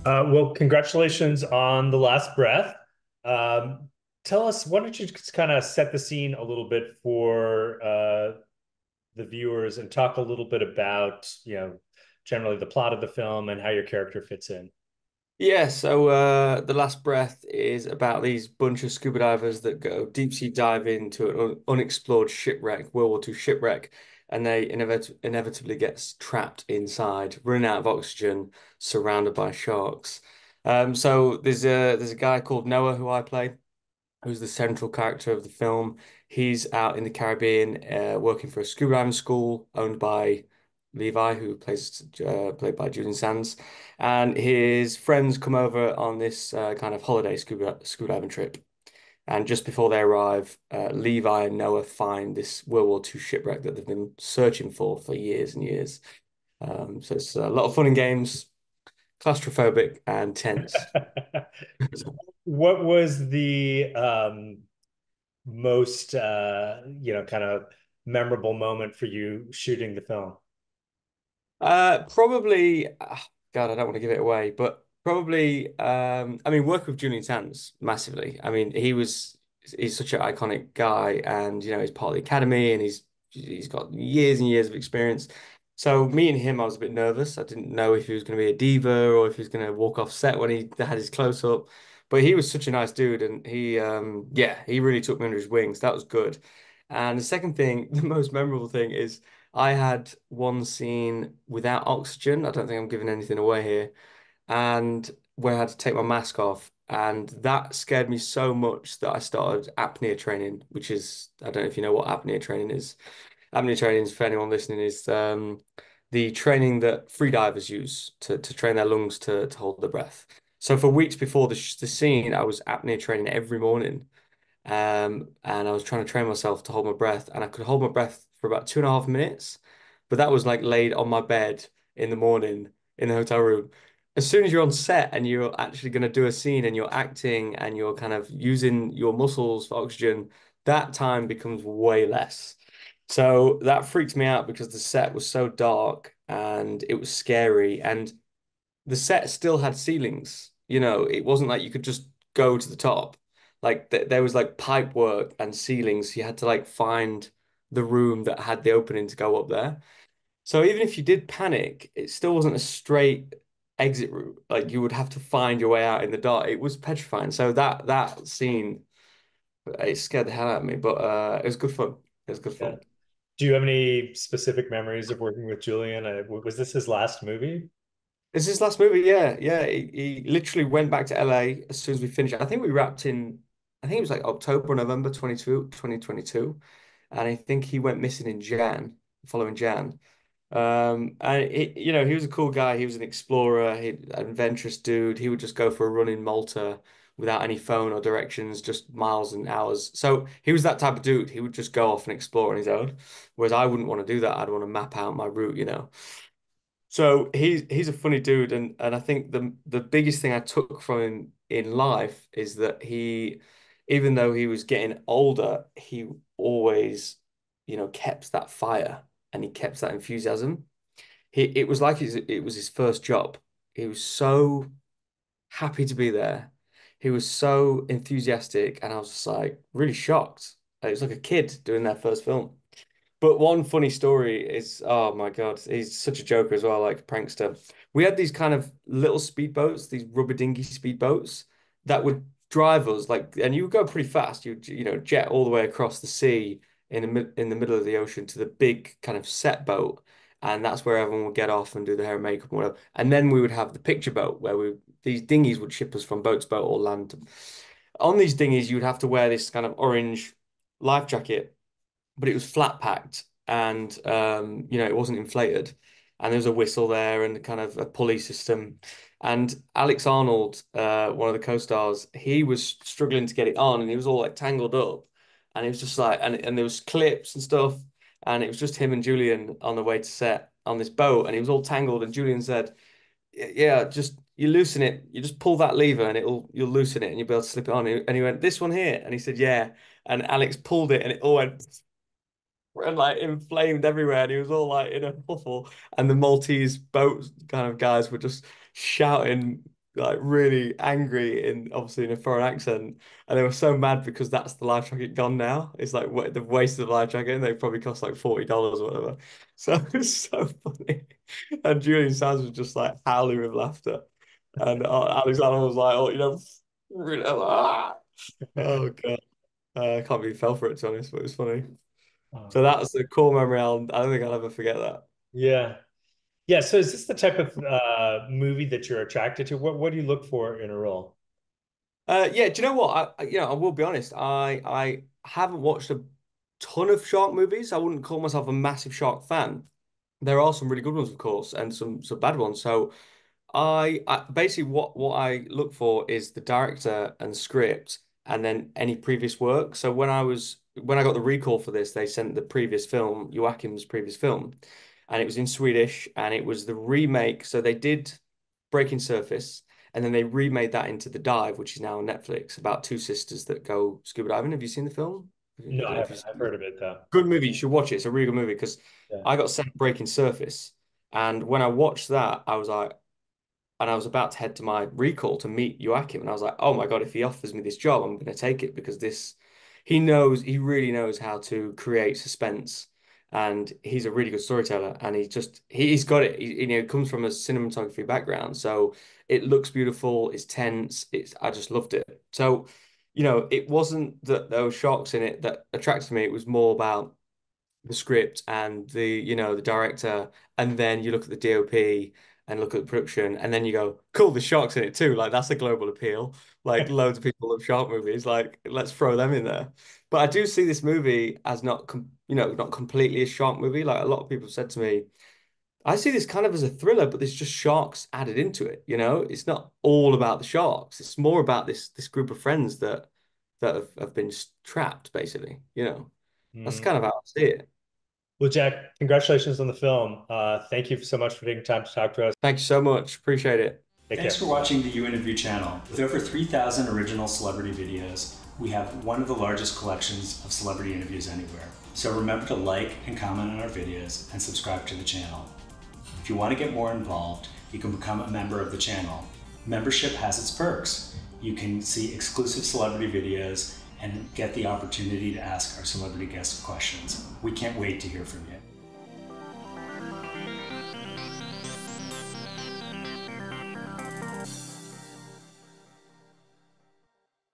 Well, congratulations on the last breath. Um, Tell us, why don't you just kind of set the scene a little bit for the viewers and talk a little bit about, generally the plot of the film and how your character fits in. Yeah, so The Last Breath is about these bunch of scuba divers that go deep sea diving to an unexplored shipwreck, World War II shipwreck, and they inevitably get trapped inside, running out of oxygen, surrounded by sharks. So there's a guy called Noah who I play, who's the central character of the film. He's out in the Caribbean, working for a scuba diving school owned by Levi, who played by Julian Sands, and his friends come over on this kind of holiday scuba diving trip. And just before they arrive, Levi and Noah find this World War II shipwreck that they've been searching for years and years. So it's a lot of fun and games, claustrophobic and tense. What was the most, kind of memorable moment for you shooting the film? Probably, God, I don't want to give it away, but probably, I mean, work with Julian Sands massively. I mean, he's such an iconic guy, and he's part of the academy, and he's got years and years of experience. So me and him, I was a bit nervous. I didn't know if he was going to be a diva or if he was going to walk off set when he had his close up. But he was such a nice dude, and yeah, he really took me under his wings. That was good. And the second thing, the most memorable thing is. I had one scene without oxygen. I don't think I'm giving anything away here. And where I had to take my mask off. And that scared me so much that I started apnea training, which is, I don't know if you know what apnea training is. Apnea training, for anyone listening, is the training that freedivers use to train their lungs to hold their breath. So for weeks before the scene, I was apnea training every morning. And I was trying to train myself to hold my breath, and I could hold my breath for about 2.5 minutes, but that was like laid on my bed in the morning in the hotel room. As soon as you're on set and you're actually going to do a scene and you're acting and you're kind of using your muscles for oxygen, that time becomes way less. So that freaked me out because the set was so dark and it was scary, and the set still had ceilings. It wasn't like you could just go to the top. Like there was like pipe work and ceilings. You had to like find the room that had the opening to go up there. So even if you did panic, it still wasn't a straight exit route. Like you would have to find your way out in the dark. It was petrifying. So that scene, it scared the hell out of me, but it was good fun. It was good Yeah. fun. Do you have any specific memories of working with Julian? Was this his last movie? It's his last movie, yeah, yeah. He literally went back to LA as soon as we finished. I think we wrapped in, I think it was like October or November 2022. And I think he went missing in following Jan. And he was a cool guy. He was an explorer, an adventurous dude. He would just go for a run in Malta without any phone or directions, just miles and hours. So he was that type of dude. He would just go off and explore on his own. Whereas I wouldn't want to do that. I'd want to map out my route. So he's a funny dude, and I think the biggest thing I took from him in life is that even though he was getting older, he always, kept that fire and he kept that enthusiasm. It was like it was his first job. He was so happy to be there. He was so enthusiastic, and I was just like really shocked. It was like a kid doing their first film. But one funny story is, oh my God, he's such a joker as well, like a prankster. We had these kind of little speedboats, these rubber dinghy speedboats that would drive us like, and you would go pretty fast. You jet all the way across the sea in the middle of the ocean to the big kind of set boat, and that's where everyone would get off and do the hair and makeup and whatever. And then we would have the picture boat where these dinghies would ship us from boat to boat or land. On these dinghies, you would have to wear this kind of orange life jacket, but it was flat packed, and it wasn't inflated, and there was a whistle there and kind of a pulley system. And Alex Arnold, one of the co-stars, he was struggling to get it on, and he was all like tangled up, and it was just like, and there was clips and stuff, and it was just him and Julian on the way to set on this boat, and he was all tangled, and Julian said, yeah, just you loosen it. You just pull that lever and you'll loosen it and you'll be able to slip it on. And he went, this one here. And he said, yeah. And Alex pulled it and it all went and like inflamed everywhere. And he was all like in a huffle. And the Maltese boat kind of guys were just shouting like really angry in obviously in a foreign accent, and they were so mad because that's the life jacket gone now. It's like the waste of the life jacket, and they probably cost like $40 or whatever. So it's so funny, and Julian Sands was just like howling with laughter, and Alexander was like, oh, really, oh god, I can't believe he fell for it to be honest, but it was funny. So Oh, that's the core memory. I don't think I'll ever forget that. yeah. Yeah. So is this the type of movie that you're attracted to? What do you look for in a role? Yeah, do you know what? I will be honest. I haven't watched a ton of shark movies. I wouldn't call myself a massive shark fan. There are some really good ones, of course, and some bad ones. So I basically what I look for is the director and script, and then any previous work. So when I got the recall for this, they sent the previous film, Joachim's previous film, and it was in Swedish, and it was the remake. So they did Breaking Surface, and then they remade that into The Dive, which is now on Netflix, about two sisters that go scuba diving. Have you seen the film? I No, don't I know if haven't. you've I've seen it. heard of it though. Good movie. You should watch it. It's a really good movie because Yeah. I got sent Breaking Surface, and when I watched that, I was like, and I was about to head to my recall to meet Joachim, and I was like, oh my God, if he offers me this job, I'm going to take it because he really knows how to create suspense, and he's a really good storyteller, and he's got it. Comes from a cinematography background, so it looks beautiful, it's tense, I just loved it. So, it wasn't that there were sharks in it that attracted me, it was more about the script and the director, and then you look at the DOP and look at the production, and then you go, cool, the sharks in it too. Like that's a global appeal. Like loads of people love shark movies. Like let's throw them in there. But I do see this movie as not completely a shark movie. Like a lot of people said to me, I see this kind of as a thriller, but there's just sharks added into it. It's not all about the sharks. It's more about this group of friends that have been trapped, basically. That's Mm. kind of how I see it. Well, Jack, congratulations on the film. Thank you so much for taking time to talk to us. Thank you so much. Appreciate it. Take Thanks care. for watching the You Interview channel. With over 3,000 original celebrity videos, we have one of the largest collections of celebrity interviews anywhere. So remember to like and comment on our videos and subscribe to the channel. If you want to get more involved, you can become a member of the channel. Membership has its perks. You can see exclusive celebrity videos and get the opportunity to ask our celebrity guests questions. We can't wait to hear from you.